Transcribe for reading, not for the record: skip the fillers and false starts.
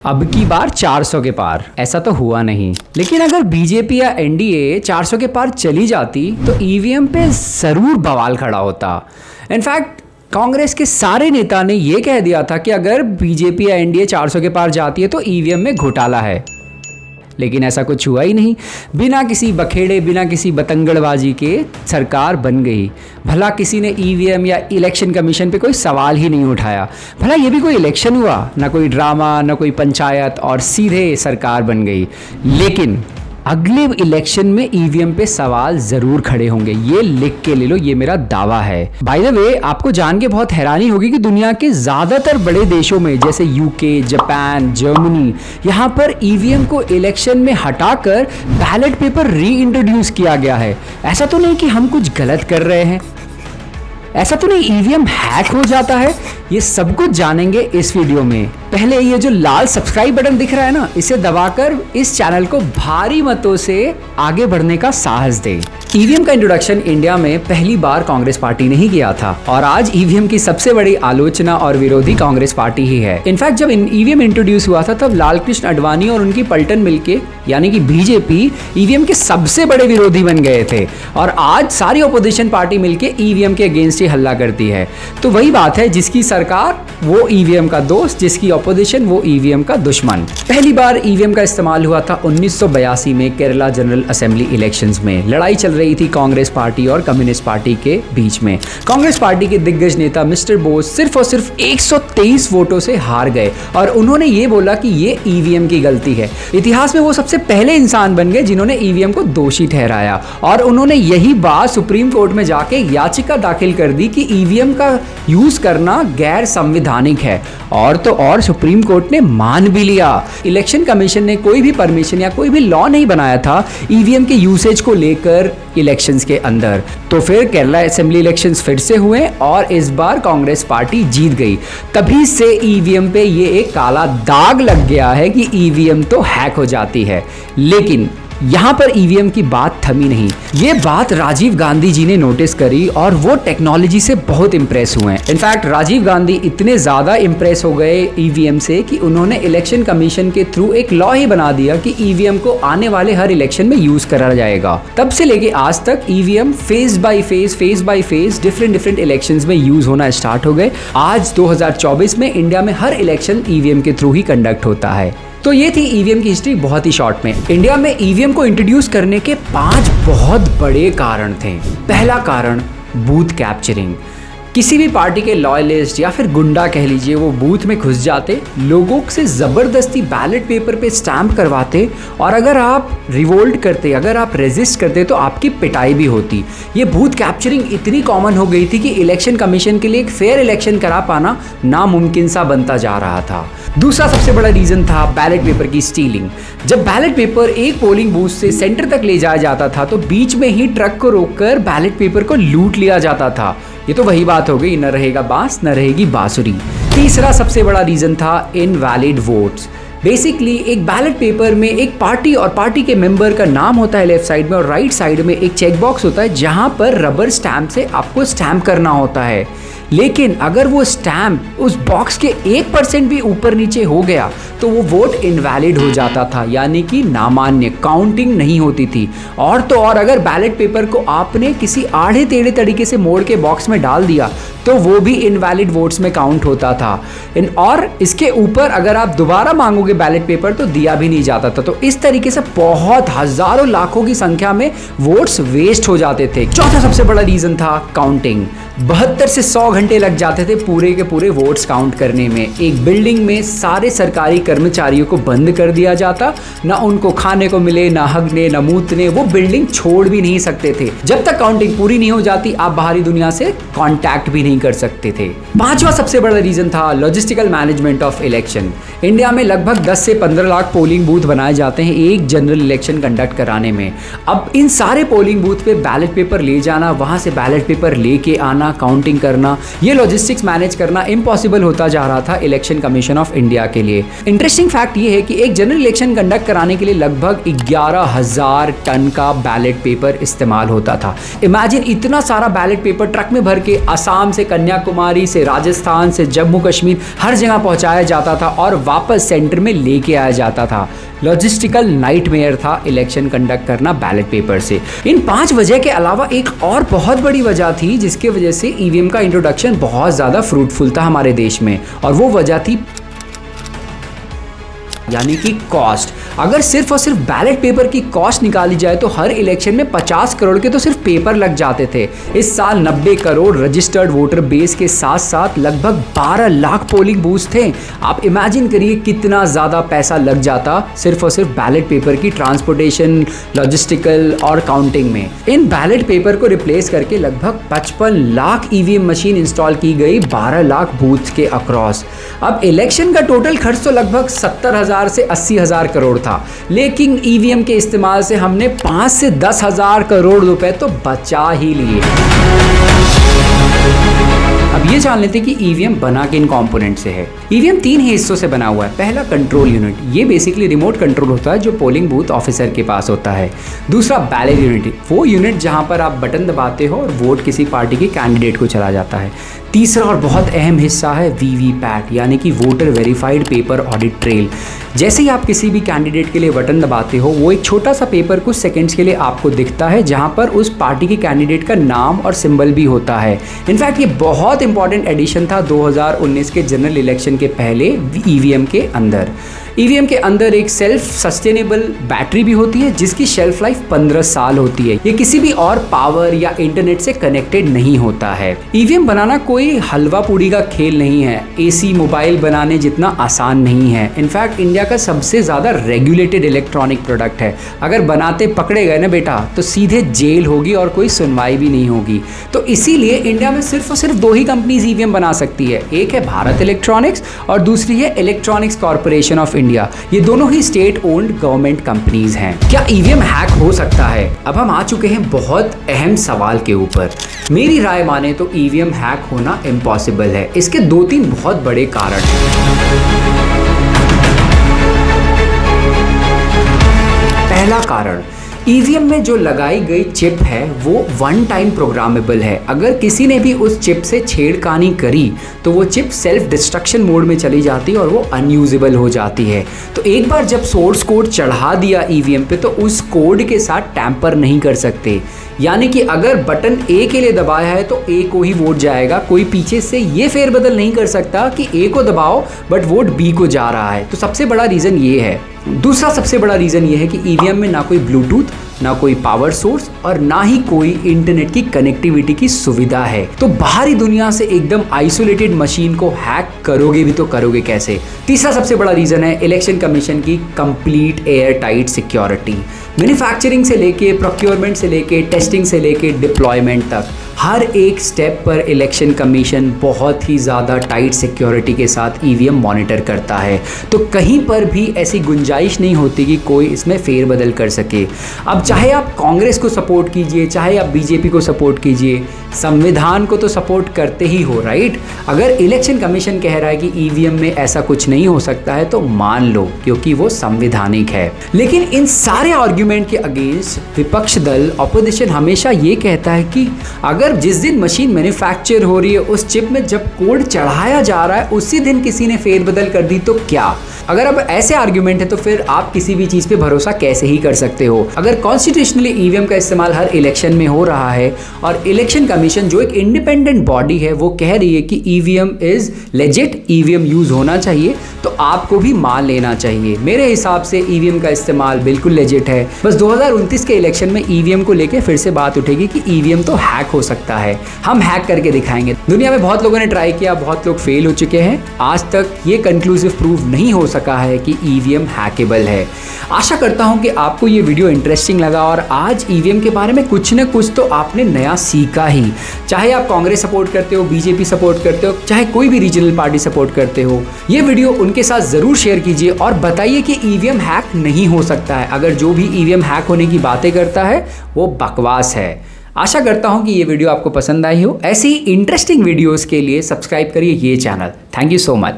अब की बार 400 के पार ऐसा तो हुआ नहीं, लेकिन अगर बीजेपी या एनडीए 400 के पार चली जाती तो ईवीएम पे जरूर बवाल खड़ा होता। इनफैक्ट कांग्रेस के सारे नेता ने यह कह दिया था कि अगर बीजेपी या एनडीए 400 के पार जाती है तो ईवीएम में घोटाला है, लेकिन ऐसा कुछ हुआ ही नहीं। बिना किसी बखेड़े, बिना किसी बतंगड़बाजी के सरकार बन गई। भला किसी ने ईवीएम या इलेक्शन कमीशन पे कोई सवाल ही नहीं उठाया। भला ये भी कोई इलेक्शन हुआ, ना कोई ड्रामा, ना कोई पंचायत, और सीधे सरकार बन गई। लेकिन अगले इलेक्शन में ईवीएम पे सवाल जरूर खड़े होंगे, ये लिख के ले लो, ये मेरा दावा है। बाय द वे, आपको जान के बहुत हैरानी होगी कि दुनिया के ज्यादातर बड़े देशों में जैसे यूके, जापान, जर्मनी, यहाँ पर ईवीएम को इलेक्शन में हटाकर बैलेट पेपर री इंट्रोड्यूस किया गया है। ऐसा तो नहीं कि हम कुछ गलत कर रहे हैं, ऐसा तो नहीं ईवीएम हैक हो जाता है। ये सब कुछ जानेंगे इस वीडियो में। पहले ये जो लाल सब्सक्राइब बटन दिख रहा है ना, इसे दबाकर इस चैनल को भारी मतों से आगे बढ़ने का साहस दे। ईवीएम का इंट्रोडक्शन इंडिया में पहली बार कांग्रेस पार्टी ने ही किया था, और आज ईवीएम की सबसे बड़ी आलोचना और विरोधी कांग्रेस पार्टी ही है। इनफैक्ट जब ईवीएम इंट्रोड्यूस हुआ था तब लालकृष्ण आडवाणी और उनकी पलटन मिलके यानी कि बीजेपी ईवीएम के सबसे बड़े विरोधी बन गए थे, और आज सारी ऑपोजिशन पार्टी मिलके ईवीएम के अगेंस्ट ही हल्ला करती है। तो वही बात है, जिसकी सरकार वो ईवीएम का दोस्त, जिसकी ऑपोजिशन वो ईवीएम का दुश्मन। पहली बार ईवीएम का इस्तेमाल हुआ था 1982 में केरला जनरल असेंबली इलेक्शंस में। लड़ाई चल रही थी कांग्रेस पार्टी और कम्युनिस्ट पार्टी के बीच में। कांग्रेस पार्टी के दिग्गज नेता मिस्टर बोस सिर्फ और सिर्फ 123 वोटों से हार गए, और उन्होंने ये बोला कि ये ईवीएम की गलती है। इतिहास में वो सबसे पहले इंसान बन गए जिन्होंने ईवीएम को दोषी ठहराया, और उन्होंने यही बात सुप्रीम कोर्ट में जाके याचिका दाखिल कर दी कि ईवीएम का यूज करना गैर संवैधानिक है, और तो और सुप्रीम कोर्ट ने मान भी लिया। इलेक्शन कमीशन ने कोई भी परमिशन या कोई भी लॉ नहीं बनाया था ईवीएम के यूसेज को लेकर इलेक्शंस के अंदर। तो फिर केरला असेंबली इलेक्शंस फिर से हुए, और इस बार कांग्रेस पार्टी जीत गई। तभी से ईवीएम पे ये एक काला दाग लग गया है कि ईवीएम तो हैक हो जाती है। लेकिन यहाँ पर ईवीएम की बात थमी नहीं। ये बात राजीव गांधी जी ने नोटिस करी, और वो टेक्नोलॉजी से बहुत इंप्रेस हुए। इनफैक्ट राजीव गांधी इतने ज्यादा इंप्रेस हो गए ईवीएम से कि उन्होंने इलेक्शन कमीशन के थ्रू एक लॉ ही बना दिया कि ईवीएम को आने वाले हर इलेक्शन में यूज करा जाएगा। तब से लेके आज तक EVM phase by phase different elections में यूज होना स्टार्ट हो गए। आज 2024 में इंडिया में हर इलेक्शन ईवीएम के थ्रू ही कंडक्ट होता है। तो ये थी ईवीएम की हिस्ट्री बहुत ही शॉर्ट में। इंडिया में ईवीएम को इंट्रोड्यूस करने के 5 बहुत बड़े कारण थे। पहला कारण, बूथ कैप्चरिंग। किसी भी पार्टी के लॉयलिस्ट या फिर गुंडा कह लीजिए, वो बूथ में घुस जाते, लोगों से ज़बरदस्ती बैलेट पेपर पे स्टैम्प करवाते, और अगर आप रिवोल्ट करते, अगर आप रेजिस्ट करते तो आपकी पिटाई भी होती। ये बूथ कैप्चरिंग इतनी कॉमन हो गई थी कि इलेक्शन कमीशन के लिए एक फेयर इलेक्शन करा पाना नामुमकिन सा बनता जा रहा था। दूसरा सबसे बड़ा रीज़न था बैलेट पेपर की स्टीलिंग। जब बैलेट पेपर एक पोलिंग बूथ से सेंटर तक ले जाया जाता था तो बीच में ही ट्रक को रोककर बैलेट पेपर को लूट लिया जाता था। ये तो वही बात हो गई, न रहेगा बांस न रहेगी बांसुरी। तीसरा सबसे बड़ा रीजन था इनवैलिड वोट्स। बेसिकली एक बैलेट पेपर में एक पार्टी और पार्टी के मेंबर का नाम होता है लेफ्ट साइड में, और राइट साइड में एक चेक बॉक्स होता है जहां पर रबर स्टैम्प से आपको स्टैम्प करना होता है। लेकिन अगर वो स्टैम्प उस बॉक्स के 1% भी ऊपर नीचे हो गया तो वो वोट इनवैलिड हो जाता था, यानी कि नामान्य, काउंटिंग नहीं होती थी। और तो और अगर बैलेट पेपर को आपने किसी आड़े टेढ़े तरीके से मोड़ के बॉक्स में डाल दिया तो वो भी इनवैलिड वोट्स में काउंट होता था। और इसके ऊपर अगर आप दोबारा मांगोगे बैलेट पेपर तो दिया भी नहीं जाता था। तो इस तरीके से बहुत हजारों लाखों की संख्या में वोट्स वेस्ट हो जाते थे। चौथा सबसे बड़ा रीजन था काउंटिंग। 72 से 100 घंटे लग जाते थे पूरे के पूरे वोट्स काउंट करने में। एक बिल्डिंग में सारे सरकारी कर्मचारियों को बंद कर दिया जाता, ना उनको खाने को मिले, ना हगने, ना मूतने, वो बिल्डिंग छोड़ भी नहीं सकते थे। जब तक काउंटिंग पूरी नहीं हो जाती आप बाहरी दुनिया से कांटेक्ट भी नहीं कर सकते थे। पांचवा सबसे बड़ा रीजन था logistical management of election. India में लगभग 10 से 15 लाख पोलिंग बूथ बनाए जाते हैं एक जनरल इलेक्शन कंडक्ट कराने में। अब इन सारे पोलिंग बूथ पे बैलेट पेपर ले जाना, वहां से बैलेट पेपर लेके आना, करना, काउंटिंग करना, ये लॉजिस्टिक्स मैनेज करना इम्पॉसिबल होता जा रहा था इलेक्शन कमीशन ऑफ इंडिया के लिए। इंटरेस्टिंग फैक्ट ये है कि एक जनरल इलेक्शन कंडक्ट कराने के लिए लगभग 11,000 टन का बैलेट पेपर इस्तेमाल होता था। इमेजिन इतना सारा बैलेट पेपर ट्रक में भर के असम से, कन्याकुमारी से, राजस्थान से, जम्मू कश्मीर हर जगह पहुंचाया जाता था और वापस सेंटर में लेके आया जाता था। लॉजिस्टिकल नाइटमेयर था इलेक्शन कंडक्ट करना बैलेट पेपर से। इन 5 वजह के अलावा एक और बहुत बड़ी वजह थी जिसकी वजह से ईवीएम का इंट्रोडक्शन बहुत ज़्यादा फ्रूटफुल था हमारे देश में, और वो वजह थी यानी कि कॉस्ट। अगर सिर्फ और सिर्फ बैलेट पेपर की कॉस्ट निकाली जाए तो हर इलेक्शन में 50 करोड़ के तो सिर्फ पेपर लग जाते थे। इस साल 90 करोड़ रजिस्टर्ड वोटर बेस के साथ साथ लगभग 12 लाख पोलिंग बूथ्स थे। आप इमेजिन करिए कितना ज़्यादा पैसा लग जाता सिर्फ और सिर्फ बैलेट पेपर की ट्रांसपोर्टेशन, लॉजिस्टिकल और काउंटिंग में। इन बैलेट पेपर को रिप्लेस करके लगभग 55 लाख ईवीएम मशीन इंस्टॉल की गई 12 लाख बूथ के अक्रॉस। अब इलेक्शन का टोटल खर्च तो लगभग 70,000 से 80,000 करोड़ था, लेकिन ईवीएम के इस्तेमाल से हमने 5 से 10,000 करोड़ रुपए तो बचा ही लिए। अब ये जान लेते हैं कि ईवीएम बना किन कंपोनेंट से है। ईवीएम 3 ही हिस्सों से बना हुआ है। पहला कंट्रोल यूनिट, ये बेसिकली रिमोट कंट्रोल होता है जो पोलिंग बूथ ऑफिसर के पास होता है। दूसरा बैलेट यूनिट, वो यूनिट जहां पर आप बटन दबाते हो और वोट किसी पार्टी के कैंडिडेट को चला जाता है। तीसरा और बहुत अहम हिस्सा है वीवीपैट, यानी कि voter verified paper audit trail. जैसे ही आप किसी भी कैंडिडेट के लिए बटन दबाते हो, वो एक छोटा सा पेपर कुछ सेकंड्स के लिए आपको दिखता है जहां पर उस पार्टी के कैंडिडेट का नाम और सिंबल भी होता है। इनफैक्ट ये बहुत इंपॉर्टेंट एडिशन था 2019 के जनरल इलेक्शन के पहले ईवीएम के अंदर। ईवीएम के अंदर एक सेल्फ सस्टेनेबल बैटरी भी होती है जिसकी शेल्फ लाइफ 15 साल होती है। ये किसी भी और पावर या इंटरनेट से कनेक्टेड नहीं होता है। ईवीएम बनाना कोई हलवा पूड़ी का खेल नहीं है, एसी मोबाइल बनाने जितना आसान नहीं है। इनफैक्ट इंडिया का सबसे ज़्यादा रेगुलेटेड इलेक्ट्रॉनिक प्रोडक्ट है। अगर बनाते पकड़े गए ना बेटा तो सीधे जेल होगी और कोई सुनवाई भी नहीं होगी। तो इसीलिए इंडिया में सिर्फ और सिर्फ 2 ही कंपनीज ईवीएम बना सकती है। एक है भारत इलेक्ट्रॉनिक्स और दूसरी है इलेक्ट्रॉनिक्स कॉर्पोरेशन ऑफ इंडिया। ये दोनों ही स्टेट ओन्ड गवर्नमेंट कंपनीज हैं। क्या ईवीएम हैक हो सकता है? अब हम आ चुके हैं बहुत अहम सवाल के ऊपर। मेरी राय माने तो ईवीएम हैक होना इम्पॉसिबल है। इसके 2-3 बहुत बड़े कारण हैं। पहला कारण, ईवीएम में जो लगाई गई चिप है वो वन टाइम प्रोग्रामेबल है। अगर किसी ने भी उस चिप से छेड़खानी करी तो वो चिप सेल्फ डिस्ट्रक्शन मोड में चली जाती है और वो अनयूजेबल हो जाती है। तो एक बार जब सोर्स कोड चढ़ा दिया ईवीएम पे तो उस कोड के साथ टैंपर नहीं कर सकते। यानी कि अगर बटन ए के लिए दबाया है तो ए को ही वोट जाएगा। कोई पीछे से ये फेरबदल नहीं कर सकता कि ए को दबाओ बट वोट बी को जा रहा है। तो सबसे बड़ा रीज़न ये है। दूसरा सबसे बड़ा रीज़न ये है कि ईवीएम में ना कोई ब्लूटूथ, ना कोई पावर सोर्स और ना ही कोई इंटरनेट की कनेक्टिविटी की सुविधा है। तो बाहरी दुनिया से एकदम आइसोलेटेड मशीन को हैक करोगे भी तो करोगे कैसे? तीसरा सबसे बड़ा रीज़न है इलेक्शन कमीशन की complete air tight security. Manufacturing से लेके, प्रोक्योरमेंट से लेके, टेस्टिंग से लेके, डिप्लॉयमेंट तक हर एक स्टेप पर इलेक्शन कमीशन बहुत ही ज़्यादा टाइट सिक्योरिटी के साथ ईवीएम मॉनिटर करता है। तो कहीं पर भी ऐसी गुंजाइश नहीं होती कि कोई इसमें फेरबदल कर सके। अब चाहे आप कांग्रेस को सपोर्ट कीजिए, चाहे आप बीजेपी को सपोर्ट कीजिए, संविधान को तो सपोर्ट करते ही हो, राइट? अगर इलेक्शन कमीशन कह रहा है कि ईवीएम में ऐसा कुछ नहीं हो सकता है तो मान लो, क्योंकि वो संवैधानिक है। लेकिन इन सारे आर्ग्यूमेंट के अगेंस्ट विपक्ष दल, ऑपोजिशन हमेशा ये कहता है कि अगर जिस दिन मशीन मैन्युफैक्चर हो रही है उस चिप में जब कोड चढ़ाया जा रहा है उसी दिन किसी ने फेरबदल कर दी तो क्या? अगर अब ऐसे आर्ग्यूमेंट है तो फिर आप किसी भी चीज़ पे भरोसा कैसे ही कर सकते हो? अगर कॉन्स्टिट्यूशनली ईवीएम का इस्तेमाल हर इलेक्शन में हो रहा है और इलेक्शन कमीशन जो एक इंडिपेंडेंट बॉडी है वो कह रही है कि EVM is legit, EVM use होना चाहिए, तो आपको भी मान लेना चाहिए। मेरे हिसाब से ईवीएम का इस्तेमाल बिल्कुल लेजिट है। बस 2029 के इलेक्शन में ईवीएम को लेकर फिर से बात उठेगी कि ईवीएम तो हैक हो सकता है, हम हैक करके दिखाएंगे। दुनिया में बहुत लोगों ने ट्राई किया, बहुत लोग फेल हो चुके हैं। आज तक ये कंक्लूसिव प्रूव नहीं हो सका है कि ईवीएम हैकेबल है। आशा करता हूं कि आपको ये वीडियो इंटरेस्टिंग लगा और आज ईवीएम के बारे में कुछ न कुछ तो आपने नया सीखा ही। चाहे आप कांग्रेस सपोर्ट करते हो, बीजेपी सपोर्ट करते हो, चाहे कोई भी रीजनल पार्टी सपोर्ट करते हो, ये वीडियो उनके साथ जरूर शेयर कीजिए और बताइए कि ईवीएम हैक नहीं हो सकता है। अगर जो भी ईवीएम हैक होने की बातें करता है वो बकवास है। आशा करता हूँ कि ये वीडियो आपको पसंद आई हो। ऐसी ही इंटरेस्टिंग वीडियोज़ के लिए सब्सक्राइब करिए ये channel. Thank you so much.